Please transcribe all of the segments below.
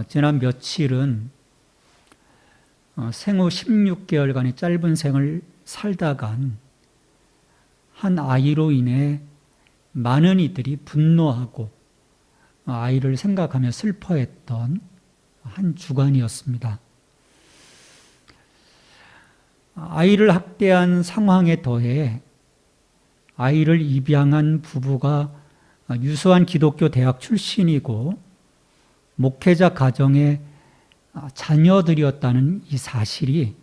지난 며칠은 생후 16개월간의 짧은 생을 살다간 한 아이로 인해 많은 이들이 분노하고 아이를 생각하며 슬퍼했던 한 주간이었습니다. 아이를 학대한 상황에 더해 아이를 입양한 부부가 유수한 기독교 대학 출신이고 목회자 가정의 자녀들이었다는 이 사실이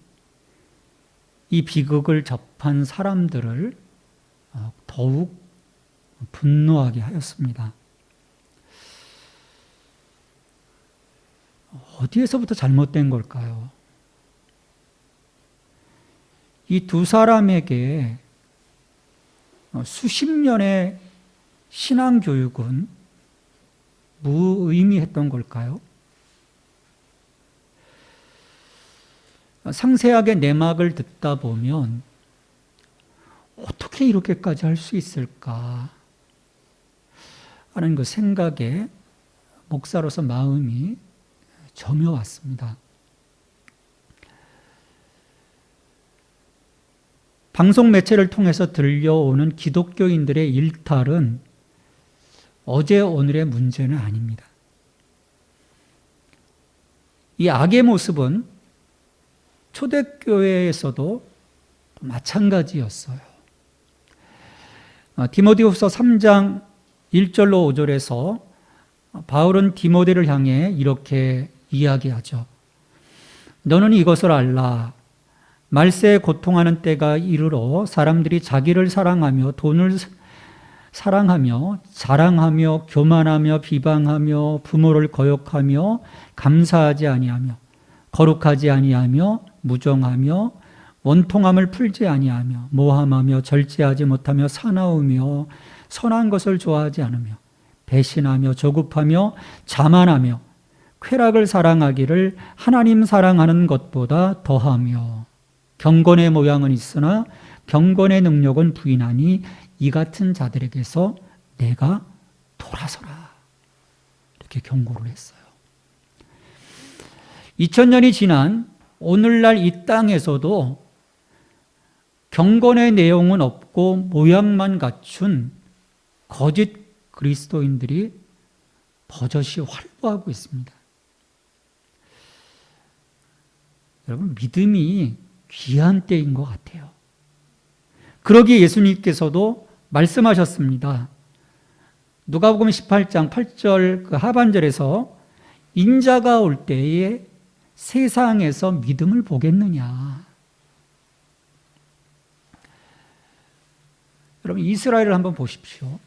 이 비극을 접한 사람들을 더욱 분노하게 하였습니다. 어디에서부터 잘못된 걸까요? 이 두 사람에게 수십 년의 신앙교육은 무의미했던 걸까요? 상세하게 내막을 듣다 보면 어떻게 이렇게까지 할 수 있을까 하는 그 생각에 목사로서 마음이 저며왔습니다. 방송 매체를 통해서 들려오는 기독교인들의 일탈은 어제 오늘의 문제는 아닙니다. 이 악의 모습은 초대교회에서도 마찬가지였어요. 디모데후서 3장 1절로 5절에서 바울은 디모데를 향해 이렇게 이야기하죠. 너는 이것을 알라. 말세에 고통하는 때가 이르러 사람들이 자기를 사랑하며 돈을 사랑하며 자랑하며 교만하며 비방하며 부모를 거역하며 감사하지 아니하며 거룩하지 아니하며 무정하며 원통함을 풀지 아니하며 모함하며 절제하지 못하며 사나우며 선한 것을 좋아하지 않으며 배신하며 조급하며 자만하며 쾌락을 사랑하기를 하나님 사랑하는 것보다 더하며 경건의 모양은 있으나 경건의 능력은 부인하니 이 같은 자들에게서 내가 돌아서라. 이렇게 경고를 했어요. 2000년이 지난 오늘날 이 땅에서도 경건의 내용은 없고 모양만 갖춘 거짓 그리스도인들이 버젓이 활보하고 있습니다. 여러분, 믿음이 귀한 때인 것 같아요. 그러기에 예수님께서도 말씀하셨습니다. 누가복음 18장 8절 그 하반절에서 인자가 올 때에 세상에서 믿음을 보겠느냐. 여러분, 이스라엘을 한번 보십시오.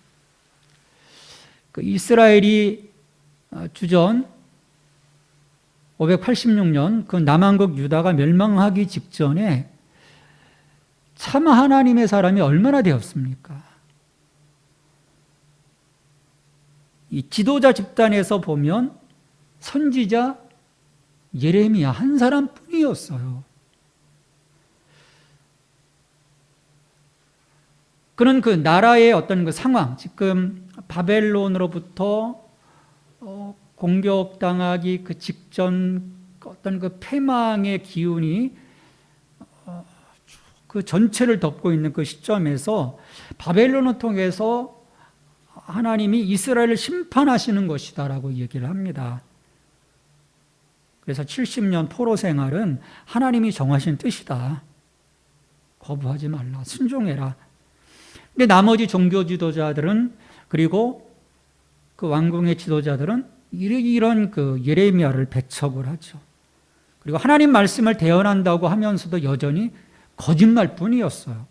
그 이스라엘이 주전 586년 그 남한국 유다가 멸망하기 직전에 참 하나님의 사람이 얼마나 되었습니까? 이 지도자 집단에서 보면 선지자 예레미야 한 사람뿐이었어요. 그는 그 나라의 어떤 그 상황, 지금 바벨론으로부터 공격당하기 그 직전 어떤 그 패망의 기운이 그 전체를 덮고 있는 그 시점에서 바벨론을 통해서 하나님이 이스라엘을 심판하시는 것이다라고 얘기를 합니다. 그래서 70년 포로 생활은 하나님이 정하신 뜻이다. 거부하지 말라. 순종해라. 근데 나머지 종교 지도자들은 그리고 그 왕궁의 지도자들은 이런 그 예레미야를 배척을 하죠. 그리고 하나님 말씀을 대언한다고 하면서도 여전히 거짓말뿐이었어요.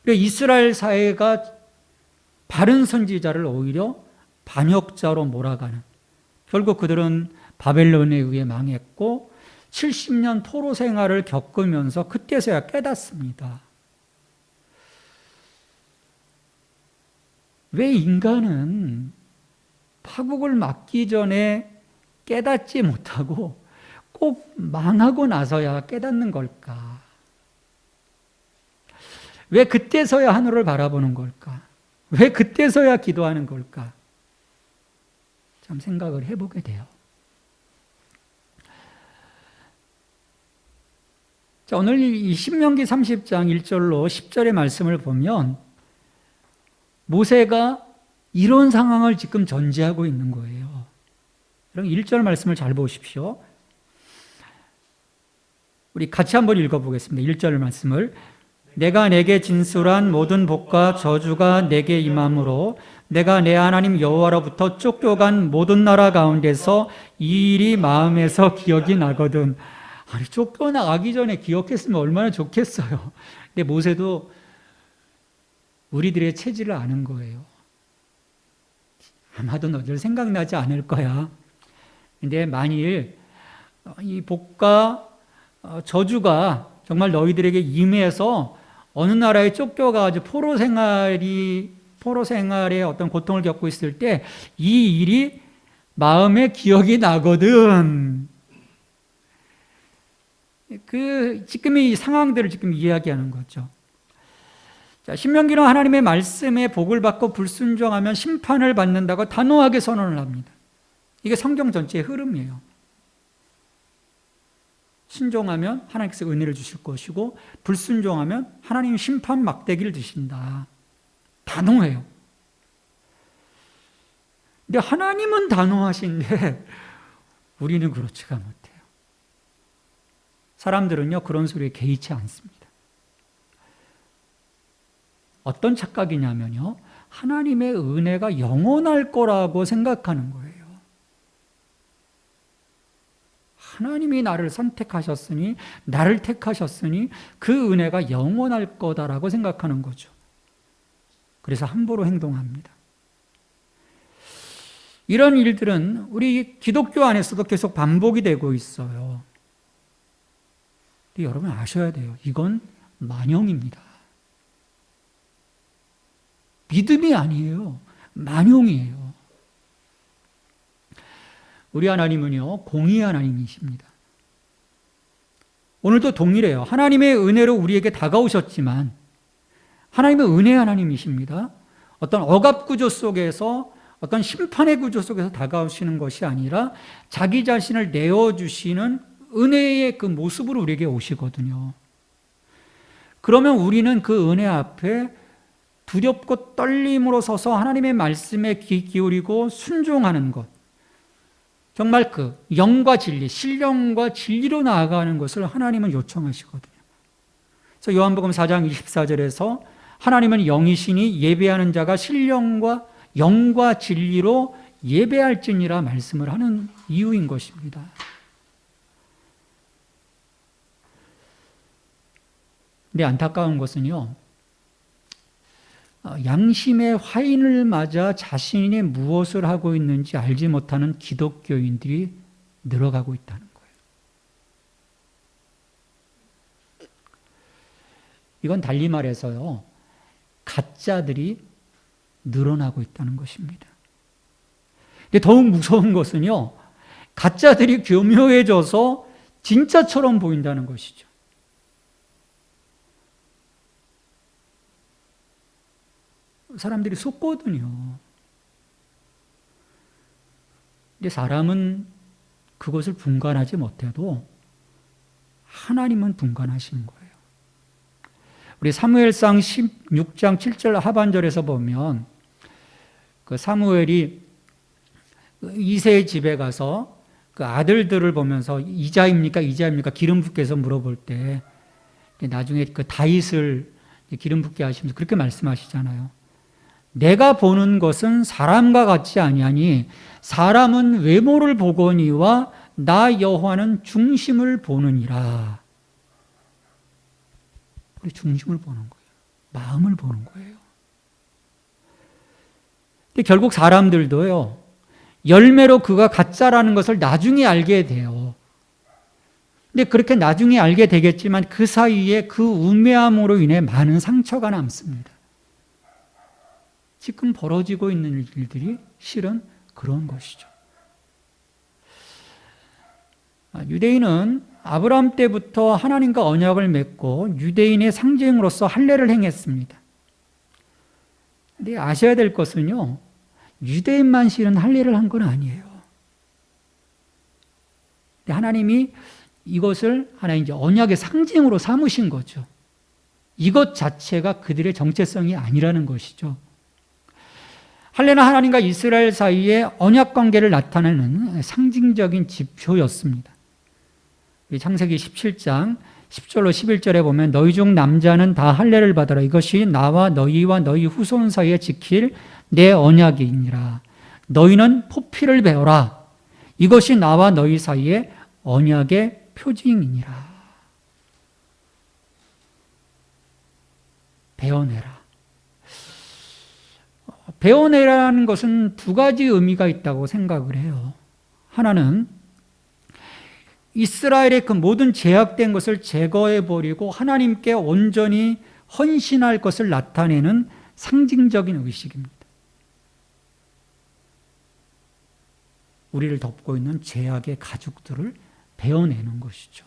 그래서 이스라엘 사회가 바른 선지자를 오히려 반역자로 몰아가는, 결국 그들은 바벨론에 의해 망했고 70년 포로 생활을 겪으면서 그때서야 깨닫습니다. 왜 인간은 파국을 맞기 전에 깨닫지 못하고 꼭 망하고 나서야 깨닫는 걸까? 왜 그때서야 하늘을 바라보는 걸까? 왜 그때서야 기도하는 걸까? 참 생각을 해보게 돼요. 자, 오늘 이 신명기 30장 1절로 10절의 말씀을 보면 모세가 이런 상황을 지금 전제하고 있는 거예요. 그럼 1절 말씀을 잘 보십시오. 우리 같이 한번 읽어보겠습니다. 1절 말씀을. 내가 내게 진술한 모든 복과 저주가 내게 임함으로 내가 내 하나님 여호와로부터 쫓겨간 모든 나라 가운데서 이 일이 마음에서 기억이 나거든. 아니, 쫓겨나가기 전에 기억했으면 얼마나 좋겠어요. 근데 모세도 우리들의 체질을 아는 거예요. 아마도 너들 생각나지 않을 거야. 근데 만일 이 복과 저주가 정말 너희들에게 임해서 어느 나라에 쫓겨가지고 포로 생활의 어떤 고통을 겪고 있을 때 이 일이 마음에 기억이 나거든. 지금 이 상황들을 지금 이야기하는 거죠. 자, 신명기는 하나님의 말씀에 복을 받고 불순종하면 심판을 받는다고 단호하게 선언을 합니다. 이게 성경 전체의 흐름이에요. 순종하면 하나님께서 은혜를 주실 것이고 불순종하면 하나님 심판 막대기를 드신다. 단호해요. 근데 하나님은 단호하신데 우리는 그렇지가 못해요. 사람들은요, 그런 소리에 개의치 않습니다. 어떤 착각이냐면요, 하나님의 은혜가 영원할 거라고 생각하는 거예요. 하나님이 나를 선택하셨으니, 나를 택하셨으니 그 은혜가 영원할 거다라고 생각하는 거죠. 그래서 함부로 행동합니다. 이런 일들은 우리 기독교 안에서도 계속 반복이 되고 있어요. 근데 여러분 아셔야 돼요. 이건 만용입니다. 믿음이 아니에요. 만용이에요. 우리 하나님은요, 공의의 하나님이십니다. 오늘도 동일해요. 하나님의 은혜로 우리에게 다가오셨지만 하나님은 은혜의 하나님이십니다. 어떤 억압 구조 속에서, 어떤 심판의 구조 속에서 다가오시는 것이 아니라 자기 자신을 내어주시는 은혜의 그 모습으로 우리에게 오시거든요. 그러면 우리는 그 은혜 앞에 두렵고 떨림으로 서서 하나님의 말씀에 귀 기울이고 순종하는 것, 정말 그 영과 진리, 신령과 진리로 나아가는 것을 하나님은 요청하시거든요. 그래서 요한복음 4장 24절에서 하나님은 영이시니 예배하는 자가 신령과 영과 진리로 예배할지니라 말씀을 하는 이유인 것입니다. 근데 안타까운 것은요, 양심의 화인을 맞아 자신이 무엇을 하고 있는지 알지 못하는 기독교인들이 늘어가고 있다는 거예요. 이건 달리 말해서요, 가짜들이 늘어나고 있다는 것입니다. 근데 더욱 무서운 것은요, 가짜들이 교묘해져서 진짜처럼 보인다는 것이죠. 사람들이 속거든요. 근데 사람은 그것을 분간하지 못해도 하나님은 분간하시는 거예요. 우리 사무엘상 16장 7절 하반절에서 보면 그 사무엘이 이새의 집에 가서 그 아들들을 보면서 이자입니까? 이자입니까? 기름 붓게 해서 물어볼 때 나중에 그 다윗을 기름 붓게 하시면서 그렇게 말씀하시잖아요. 내가 보는 것은 사람과 같지 아니하니 사람은 외모를 보거니와 나 여호와는 중심을 보느니라. 우리 중심을 보는 거예요. 마음을 보는 거예요. 근데 결국 사람들도요, 열매로 그가 가짜라는 것을 나중에 알게 돼요. 근데 그렇게 나중에 알게 되겠지만 그 사이에 그 우매함으로 인해 많은 상처가 남습니다. 지금 벌어지고 있는 일들이 실은 그런 것이죠. 유대인은 아브라함 때부터 하나님과 언약을 맺고 유대인의 상징으로서 할례를 행했습니다. 근데 아셔야 될 것은요, 유대인만 실은 할례를 한 건 아니에요. 하나님이 이것을 하나의 이제 언약의 상징으로 삼으신 거죠. 이것 자체가 그들의 정체성이 아니라는 것이죠. 할례는 하나님과 이스라엘 사이의 언약 관계를 나타내는 상징적인 지표였습니다. 창세기 17장 10절로 11절에 보면 너희 중 남자는 다 할례를 받아라. 이것이 나와 너희와 너희 후손 사이에 지킬 내 언약이니라. 너희는 포피를 베어라. 이것이 나와 너희 사이에 언약의 표징이니라. 베어내라. 베어내라는 것은 두 가지 의미가 있다고 생각을 해요. 하나는 이스라엘의 그 모든 제약된 것을 제거해버리고 하나님께 온전히 헌신할 것을 나타내는 상징적인 의식입니다. 우리를 덮고 있는 제약의 가죽들을 베어내는 것이죠.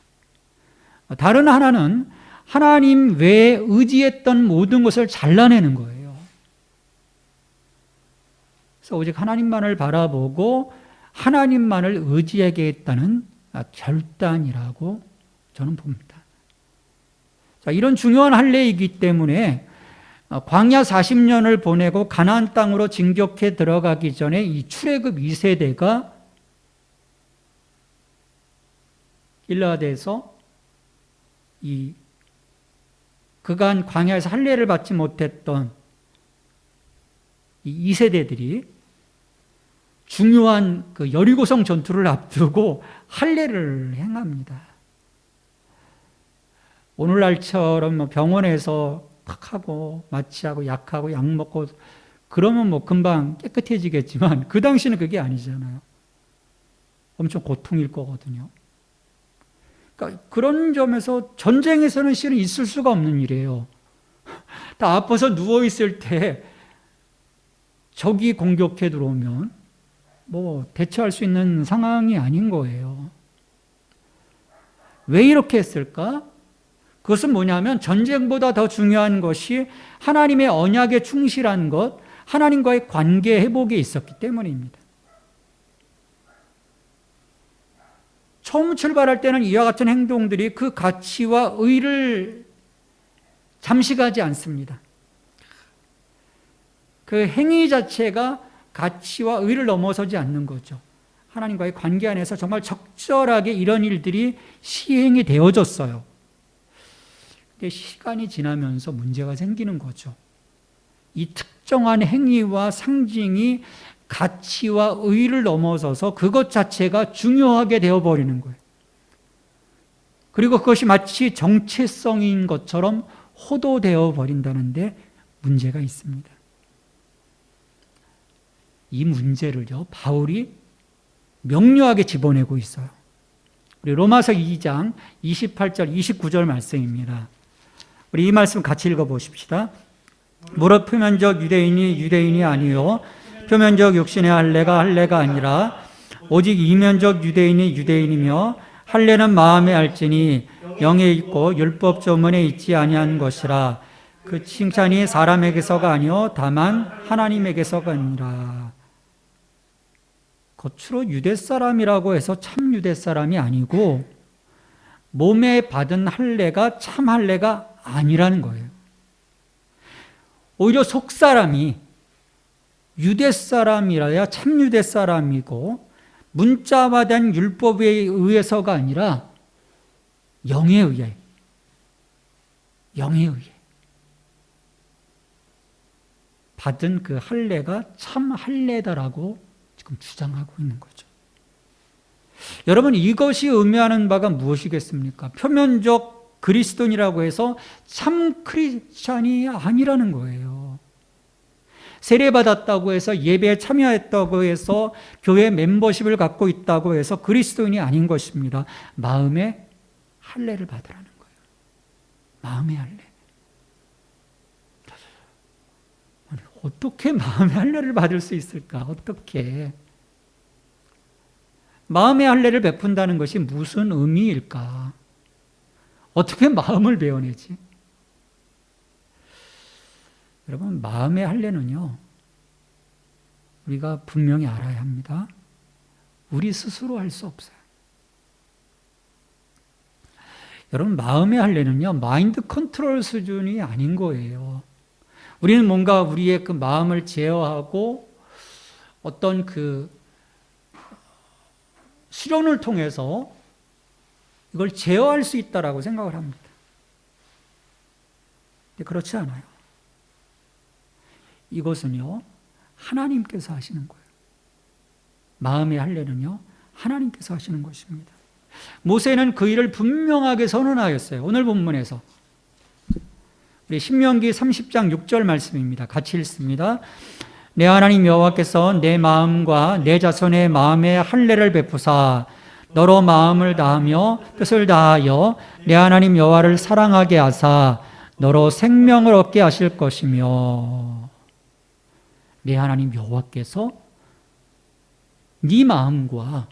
다른 하나는 하나님 외에 의지했던 모든 것을 잘라내는 거예요. 그래서 오직 하나님만을 바라보고 하나님만을 의지하겠다는 결단이라고 저는 봅니다. 자, 이런 중요한 할례이기 때문에 광야 40년을 보내고 가나안 땅으로 진격해 들어가기 전에 이 출애굽 2세대가 길라드에서 이 그간 광야에서 할례를 받지 못했던 이 2세대들이 중요한 그 여리고성 전투를 앞두고 할례를 행합니다. 오늘날처럼 병원에서 탁 하고 마취하고 약하고 약 먹고 그러면 뭐 금방 깨끗해지겠지만 그 당시는 그게 아니잖아요. 엄청 고통일 거거든요. 그러니까 그런 점에서 전쟁에서는 실은 있을 수가 없는 일이에요. 다 아파서 누워있을 때 적이 공격해 들어오면 뭐 대처할 수 있는 상황이 아닌 거예요. 왜 이렇게 했을까? 그것은 뭐냐면 전쟁보다 더 중요한 것이 하나님의 언약에 충실한 것, 하나님과의 관계 회복에 있었기 때문입니다. 처음 출발할 때는 이와 같은 행동들이 그 가치와 의를 잠식하지 않습니다. 그 행위 자체가 가치와 의를 넘어서지 않는 거죠. 하나님과의 관계 안에서 정말 적절하게 이런 일들이 시행이 되어졌어요. 근데 시간이 지나면서 문제가 생기는 거죠. 이 특정한 행위와 상징이 가치와 의를 넘어서서 그것 자체가 중요하게 되어버리는 거예요. 그리고 그것이 마치 정체성인 것처럼 호도되어 버린다는데 문제가 있습니다. 이 문제를요, 바울이 명료하게 집어내고 있어요. 우리 로마서 2장 28절, 29절 말씀입니다. 우리 이 말씀 같이 읽어보십시다. 무릇 표면적 유대인이 아니요 표면적 육신의 할례가 아니라 오직 이면적 유대인이며 할례는 마음에 알지니 영에 있고 율법 조문에 있지 아니한 것이라. 그 칭찬이 사람에게서가 아니요 다만 하나님에게서가 아니라. 겉으로 유대 사람이라고 해서 참 유대 사람이 아니고 몸에 받은 할례가 참 할례가 아니라는 거예요. 오히려 속 사람이 유대 사람이라야 참 유대 사람이고 문자화된 율법에 의해서가 아니라 영에 의해 받은 그 할례가 참 할례다라고 지금 주장하고 있는 거죠. 여러분, 이것이 의미하는 바가 무엇이겠습니까? 표면적 그리스도인이라고 해서 참 크리스찬이 아니라는 거예요. 세례받았다고 해서 예배에 참여했다고 해서 교회 멤버십을 갖고 있다고 해서 그리스도인이 아닌 것입니다. 마음의 할례를 받으라는 거예요. 마음의 할례. 어떻게 마음의 할례를 받을 수 있을까? 어떻게? 마음의 할례를 베푼다는 것이 무슨 의미일까? 어떻게 마음을 베어내지? 여러분, 마음의 할례는요, 우리가 분명히 알아야 합니다. 우리 스스로 할 수 없어요. 여러분, 마음의 할례는요, 마인드 컨트롤 수준이 아닌 거예요. 우리는 뭔가 우리의 그 마음을 제어하고 어떤 그 수련을 통해서 이걸 제어할 수 있다라고 생각을 합니다. 근데 그렇지 않아요. 이것은요, 하나님께서 하시는 거예요. 마음의 할례는요, 하나님께서 하시는 것입니다. 모세는 그 일을 분명하게 선언하였어요. 오늘 본문에서. 우리 신명기 30장 6절 말씀입니다. 같이 읽습니다. 내 하나님 여호와께서 내 마음과 내 자손의 마음에 할례를 베푸사 너로 마음을 다하며 뜻을 다하여 내 하나님 여호와를 사랑하게 하사 너로 생명을 얻게 하실 것이며, 내 하나님 여호와께서 네 마음과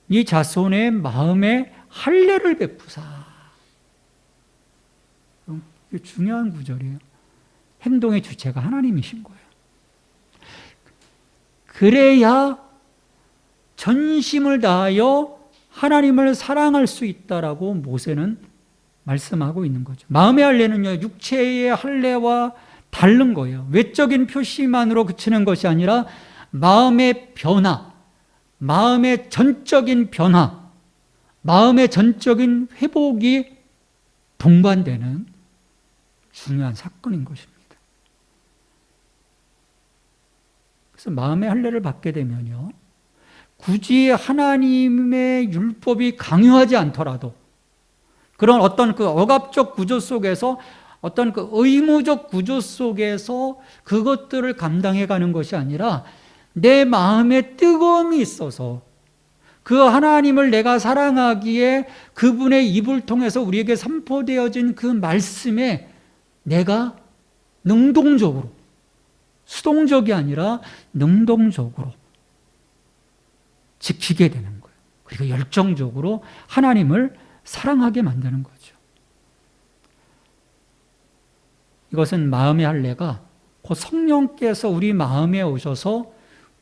네 자손의 마음에 할례를 베푸사. 이게 중요한 구절이에요. 행동의 주체가 하나님이신 거예요. 그래야 전심을 다하여 하나님을 사랑할 수 있다라고 모세는 말씀하고 있는 거죠. 마음의 할례는요, 육체의 할례와 다른 거예요. 외적인 표시만으로 그치는 것이 아니라 마음의 변화, 마음의 전적인 변화, 마음의 전적인 회복이 동반되는 중요한 사건인 것입니다. 그래서 마음의 할례를 받게 되면요, 굳이 하나님의 율법이 강요하지 않더라도 그런 어떤 그 억압적 구조 속에서, 어떤 그 의무적 구조 속에서 그것들을 감당해 가는 것이 아니라 내 마음에 뜨거움이 있어서 그 하나님을 내가 사랑하기에 그분의 입을 통해서 우리에게 선포되어진 그 말씀에 내가 능동적으로, 수동적이 아니라 능동적으로 지키게 되는 거예요. 그리고 열정적으로 하나님을 사랑하게 만드는 거죠. 이것은 마음의 할례가 곧 성령께서 우리 마음에 오셔서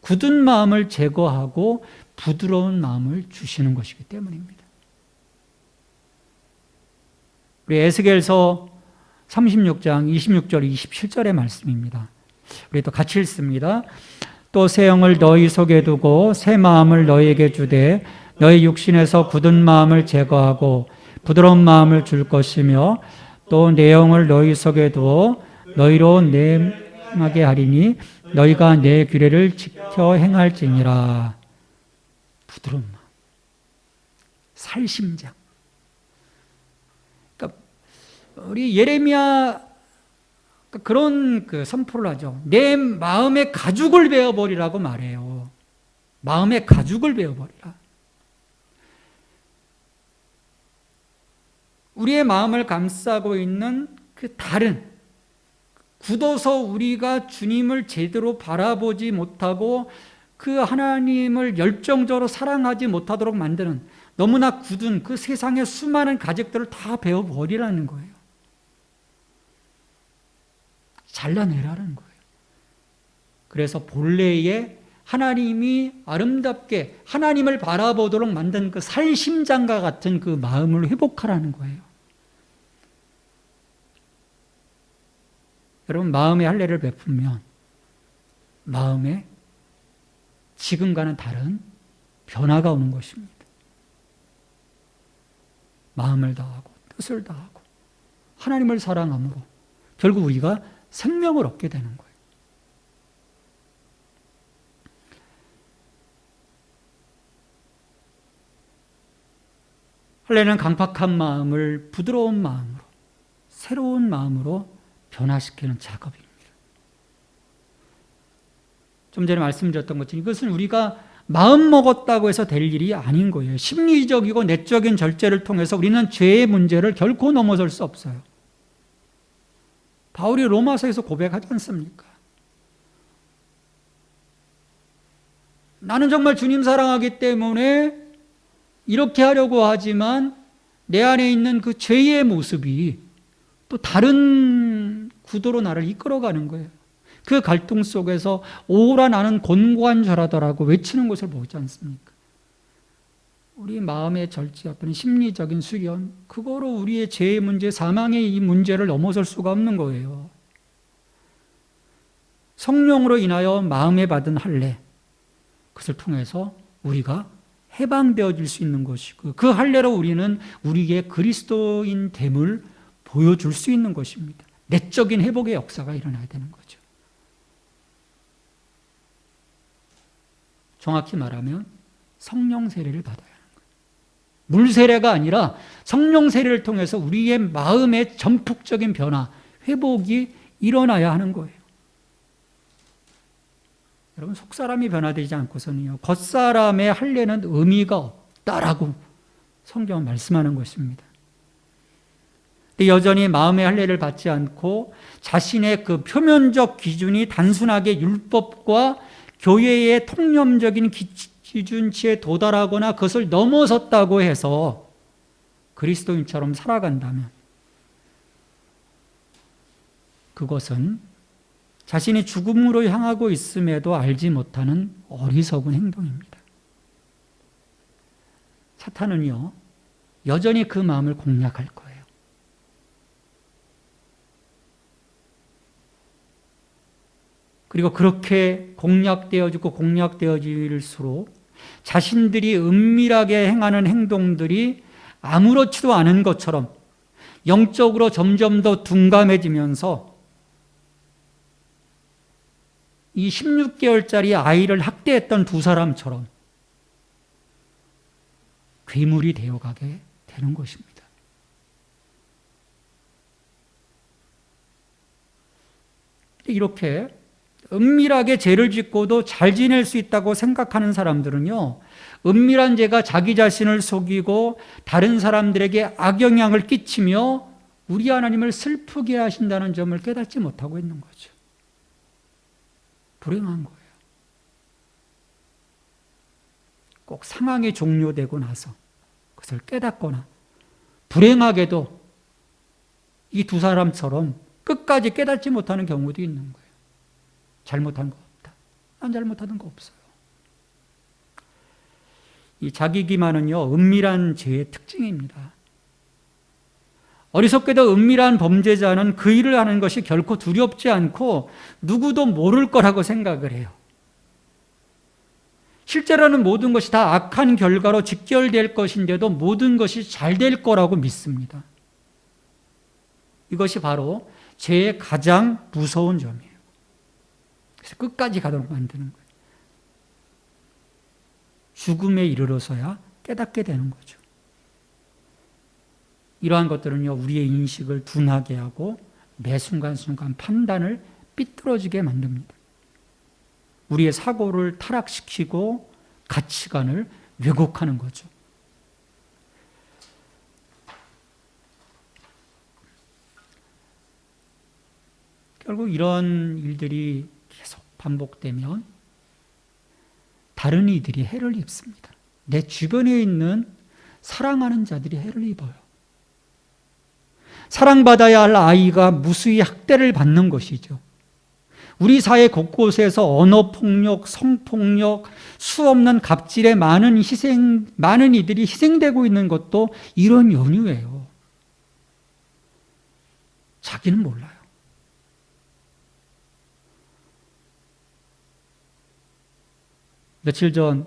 굳은 마음을 제거하고 부드러운 마음을 주시는 것이기 때문입니다. 우리 에스겔서 36장 26절 27절의 말씀입니다. 우리 또 같이 읽습니다. 또 새 영을 너희 속에 두고 새 마음을 너희에게 주되 너희 육신에서 굳은 마음을 제거하고 부드러운 마음을 줄 것이며 또 내 영을 너희 속에 두어 너희로 내하게 하리니 너희가 내 규례를 지켜 행할지니라. 부드러운 마음, 살심장. 그러니까 우리 예레미야 그런 그 선포를 하죠. 내 마음의 가죽을 베어버리라고 말해요. 마음의 가죽을 베어버리라. 우리의 마음을 감싸고 있는 그 다른, 굳어서 우리가 주님을 제대로 바라보지 못하고 그 하나님을 열정적으로 사랑하지 못하도록 만드는 너무나 굳은 그 세상의 수많은 가죽들을 다 베어버리라는 거예요. 잘라내라는 거예요. 그래서 본래의 하나님이 아름답게 하나님을 바라보도록 만든 그 살심장과 같은 그 마음을 회복하라는 거예요. 여러분, 마음의 할례를 베풀면 마음에 지금과는 다른 변화가 오는 것입니다. 마음을 다하고 뜻을 다하고 하나님을 사랑함으로 결국 우리가 생명을 얻게 되는 거예요. 할례는 강팍한 마음을 부드러운 마음으로, 새로운 마음으로 변화시키는 작업입니다. 좀 전에 말씀드렸던 것처럼 이것은 우리가 마음 먹었다고 해서 될 일이 아닌 거예요. 심리적이고 내적인 절제를 통해서 우리는 죄의 문제를 결코 넘어설 수 없어요. 바울이 로마서에서 고백하지 않습니까? 나는 정말 주님 사랑하기 때문에 이렇게 하려고 하지만 내 안에 있는 그 죄의 모습이 또 다른 구도로 나를 이끌어가는 거예요. 그 갈등 속에서 오라 나는 곤고한 자라더라고 외치는 것을 보지 않습니까? 우리 마음의 절제, 어떤 심리적인 수련, 그거로 우리의 죄의 문제, 사망의 이 문제를 넘어설 수가 없는 거예요. 성령으로 인하여 마음에 받은 할례, 그것을 통해서 우리가 해방되어질 수 있는 것이고, 그 할례로 우리는 우리의 그리스도인됨을 보여줄 수 있는 것입니다. 내적인 회복의 역사가 일어나야 되는 거죠. 정확히 말하면 성령 세례를 받아야 하는 거예요. 물 세례가 아니라 성령 세례를 통해서 우리의 마음의 전폭적인 변화, 회복이 일어나야 하는 거예요. 여러분, 속사람이 변화되지 않고서는요, 겉사람의 할례는 의미가 없다라고 성경은 말씀하는 것입니다. 근데 여전히 마음의 할례를 받지 않고 자신의 그 표면적 기준이 단순하게 율법과 교회의 통념적인 기준치에 도달하거나 그것을 넘어섰다고 해서 그리스도인처럼 살아간다면 그것은 자신이 죽음으로 향하고 있음에도 알지 못하는 어리석은 행동입니다. 사탄은요, 여전히 그 마음을 공략할 거예요. 그리고 그렇게 공략되어지고 공략되어질수록 자신들이 은밀하게 행하는 행동들이 아무렇지도 않은 것처럼 영적으로 점점 더 둔감해지면서 이 16개월짜리 아이를 학대했던 두 사람처럼 괴물이 되어가게 되는 것입니다. 이렇게 은밀하게 죄를 짓고도 잘 지낼 수 있다고 생각하는 사람들은요, 은밀한 죄가 자기 자신을 속이고 다른 사람들에게 악영향을 끼치며 우리 하나님을 슬프게 하신다는 점을 깨닫지 못하고 있는 거죠. 불행한 거예요. 꼭 상황이 종료되고 나서 그것을 깨닫거나, 불행하게도 이 두 사람처럼 끝까지 깨닫지 못하는 경우도 있는 거예요. 잘못한 거 없다. 난 잘못하는 거 없어요. 이 자기 기만은요, 은밀한 죄의 특징입니다. 어리석게도 은밀한 범죄자는 그 일을 하는 것이 결코 두렵지 않고 누구도 모를 거라고 생각을 해요. 실제로는 모든 것이 다 악한 결과로 직결될 것인데도 모든 것이 잘 될 거라고 믿습니다. 이것이 바로 죄의 가장 무서운 점이에요. 그래서 끝까지 가도록 만드는 거예요. 죽음에 이르러서야 깨닫게 되는 거죠. 이러한 것들은요, 우리의 인식을 둔하게 하고 매 순간순간 판단을 삐뚤어지게 만듭니다. 우리의 사고를 타락시키고 가치관을 왜곡하는 거죠. 결국 이런 일들이 계속 반복되면 다른 이들이 해를 입습니다. 내 주변에 있는 사랑하는 자들이 해를 입어요. 사랑받아야 할 아이가 무수히 학대를 받는 것이죠. 우리 사회 곳곳에서 언어폭력, 성폭력, 수없는 갑질에 많은 이들이 희생되고 있는 것도 이런 연유예요. 자기는 몰라요. 며칠 전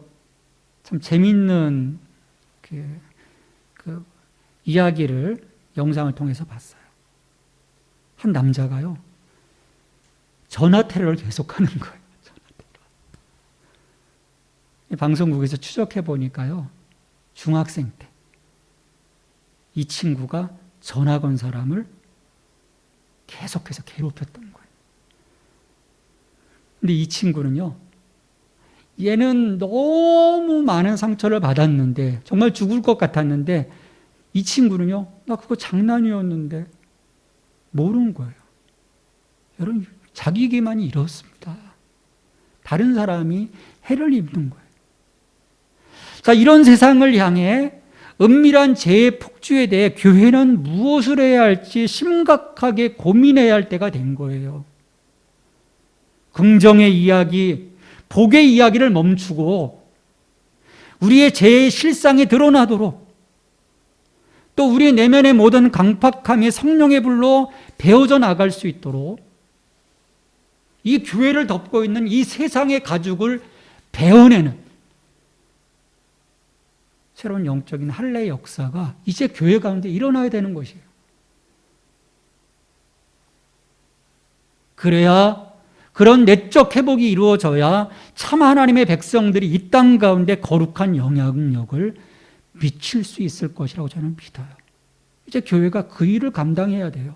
참 재미있는 그 이야기를 영상을 통해서 봤어요. 한 남자가요, 전화 테러를 계속하는 거예요. 전화 테러. 방송국에서 추적해 보니까요, 중학생 때 이 친구가 전화 건 사람을 계속해서 괴롭혔던 거예요. 근데 이 친구는요, 얘는 너무 많은 상처를 받았는데, 정말 죽을 것 같았는데, 이 친구는요, 나 그거 장난이었는데 모르는 거예요. 여러분, 자기 기만이 이렇습니다. 다른 사람이 해를 입는 거예요. 자, 이런 세상을 향해 은밀한 죄의 폭주에 대해 교회는 무엇을 해야 할지 심각하게 고민해야 할 때가 된 거예요. 긍정의 이야기, 복의 이야기를 멈추고 우리의 죄의 실상이 드러나도록, 또 우리 내면의 모든 강팍함이 성령의 불로 베어져 나갈 수 있도록 이 교회를 덮고 있는 이 세상의 가죽을 베어내는 새로운 영적인 할례의 역사가 이제 교회 가운데 일어나야 되는 것이에요. 그래야, 그런 내적 회복이 이루어져야 참 하나님의 백성들이 이 땅 가운데 거룩한 영향력을 미칠 수 있을 것이라고 저는 믿어요. 이제 교회가 그 일을 감당해야 돼요.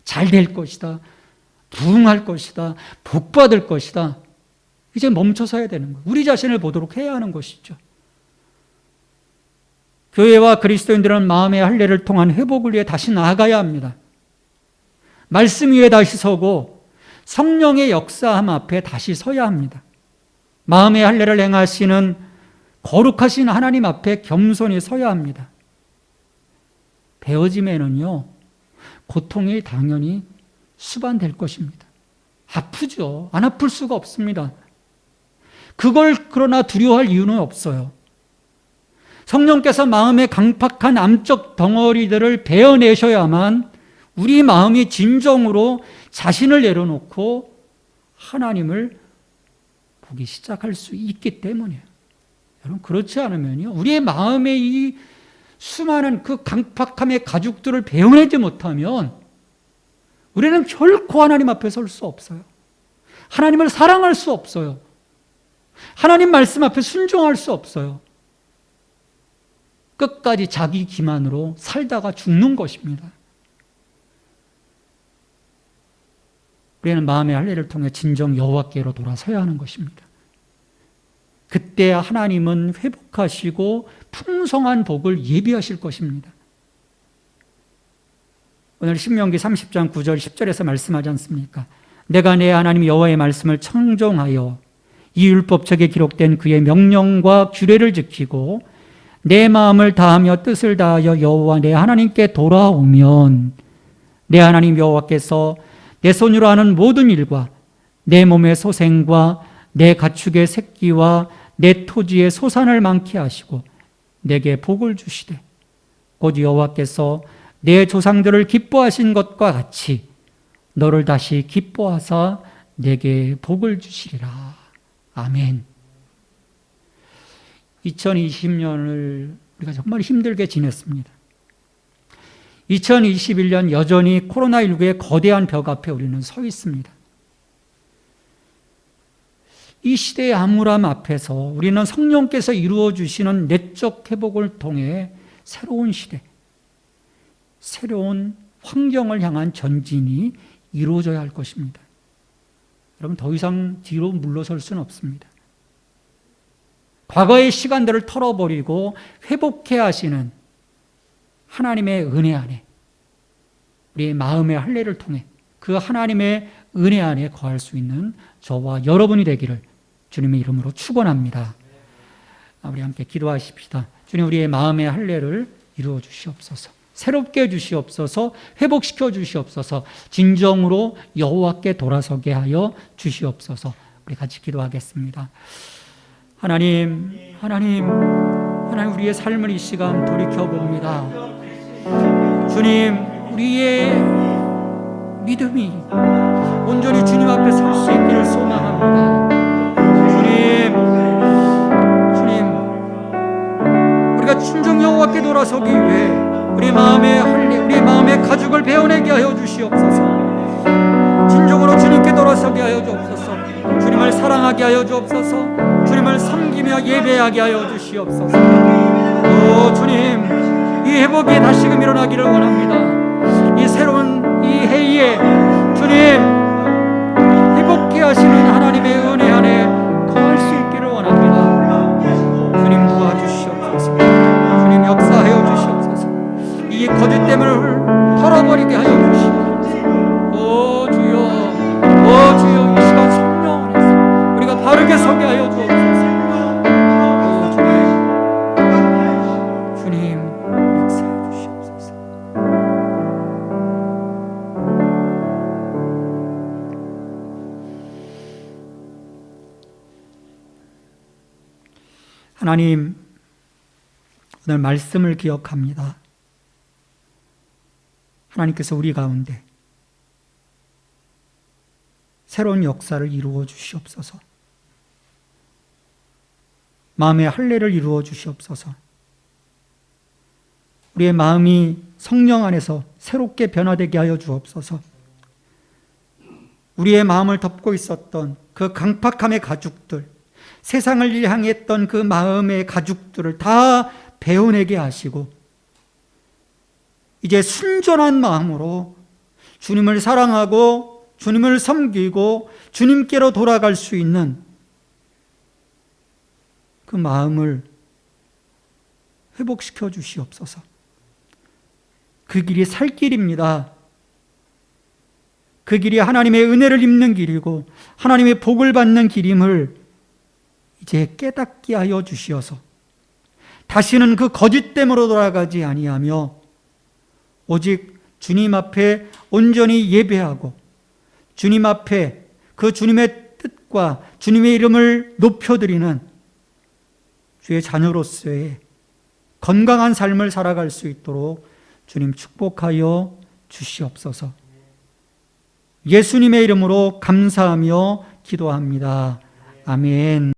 잘 될 것이다, 부흥할 것이다, 복받을 것이다, 이제 멈춰서야 되는 거예요. 우리 자신을 보도록 해야 하는 것이죠. 교회와 그리스도인들은 마음의 할례를 통한 회복을 위해 다시 나아가야 합니다. 말씀 위에 다시 서고 성령의 역사함 앞에 다시 서야 합니다. 마음의 할례를 행하시는 거룩하신 하나님 앞에 겸손히 서야 합니다. 베어짐에는요, 고통이 당연히 수반될 것입니다. 아프죠. 안 아플 수가 없습니다. 그걸 그러나 두려워할 이유는 없어요. 성령께서 마음의 강팍한 암적 덩어리들을 베어내셔야만 우리 마음이 진정으로 자신을 내려놓고 하나님을 보기 시작할 수 있기 때문이에요. 여러분, 그렇지 않으면요, 우리의 마음의 이 수많은 그 강팍함의 가죽들을 베어내지 못하면 우리는 결코 하나님 앞에 설 수 없어요. 하나님을 사랑할 수 없어요. 하나님 말씀 앞에 순종할 수 없어요. 끝까지 자기 기만으로 살다가 죽는 것입니다. 우리는 마음의 할례를 통해 진정 여호와께로 돌아서야 하는 것입니다. 그때 하나님은 회복하시고 풍성한 복을 예비하실 것입니다. 오늘 신명기 30장 9절 10절에서 말씀하지 않습니까? 내가 내 하나님 여호와의 말씀을 청종하여 이 율법책에 기록된 그의 명령과 규례를 지키고 내 마음을 다하며 뜻을 다하여 여호와 내 하나님께 돌아오면 내 하나님 여호와께서 내 손으로 하는 모든 일과 내 몸의 소생과 내 가축의 새끼와 내 토지의 소산을 많게 하시고 내게 복을 주시되 곧 여호와께서 내 조상들을 기뻐하신 것과 같이 너를 다시 기뻐하사 내게 복을 주시리라. 아멘. 2020년을 우리가 정말 힘들게 지냈습니다. 2021년 여전히 코로나19의 거대한 벽 앞에 우리는 서 있습니다. 이 시대의 암울함 앞에서 우리는 성령께서 이루어 주시는 내적 회복을 통해 새로운 시대, 새로운 환경을 향한 전진이 이루어져야 할 것입니다. 여러분, 더 이상 뒤로 물러설 수는 없습니다. 과거의 시간들을 털어버리고 회복해야 하시는 하나님의 은혜 안에, 우리의 마음의 할례를 통해 그 하나님의 은혜 안에 거할 수 있는 저와 여러분이 되기를 주님의 이름으로 축원합니다. 우리 함께 기도하십시다. 주님, 우리의 마음의 할례를 이루어 주시옵소서. 새롭게 해주시옵소서. 회복시켜 주시옵소서. 진정으로 여호와께 돌아서게 하여 주시옵소서. 우리 같이 기도하겠습니다. 하나님, 우리의 삶을 이 시간 돌이켜봅니다. 주님, 우리의 믿음이 온전히 주님 앞에 설 수 있기를 소망합니다. 주님, 우리가 진정 여호와께 돌아서기 위해 우리 마음의 할례, 우리 마음의 가죽을 베어내게 하여 주시옵소서. 진정으로 주님께 돌아서게 하여 주옵소서. 주님을 사랑하게 하여 주옵소서. 주님을 섬기며 예배하게 하여 주시옵소서. 오 주님, 이 회복이 다시금 일어나기를 원합니다. 이 새로운 이 해에 주님 회복케 하시는 하나님의 은혜 안에 거할 수 있기를 원합니다. 주님 도와주시옵소서. 주님 역사하여 주시옵소서. 이 거짓됨을 털어버리게 하여 주시옵소서. 오 주여, 이 시간 성령 안에서 우리가 바르게 서게 하여 주옵소서. 주님 역사해 주시옵소서. 하나님, 오늘 말씀을 기억합니다. 하나님께서 우리 가운데 새로운 역사를 이루어 주시옵소서. 마음의 할례를 이루어 주시옵소서. 우리의 마음이 성령 안에서 새롭게 변화되게 하여 주옵소서. 우리의 마음을 덮고 있었던 그 강팍함의 가죽들, 세상을 향했던 그 마음의 가죽들을 다 베어내게 하시고 이제 순전한 마음으로 주님을 사랑하고 주님을 섬기고 주님께로 돌아갈 수 있는 그 마음을 회복시켜 주시옵소서. 그 길이 살 길입니다. 그 길이 하나님의 은혜를 입는 길이고 하나님의 복을 받는 길임을 이제 깨닫게 하여 주시어서 다시는 그 거짓됨으로 돌아가지 아니하며 오직 주님 앞에 온전히 예배하고 주님 앞에 그 주님의 뜻과 주님의 이름을 높여드리는 주의 자녀로서의 건강한 삶을 살아갈 수 있도록 주님 축복하여 주시옵소서. 예수님의 이름으로 감사하며 기도합니다. 아멘.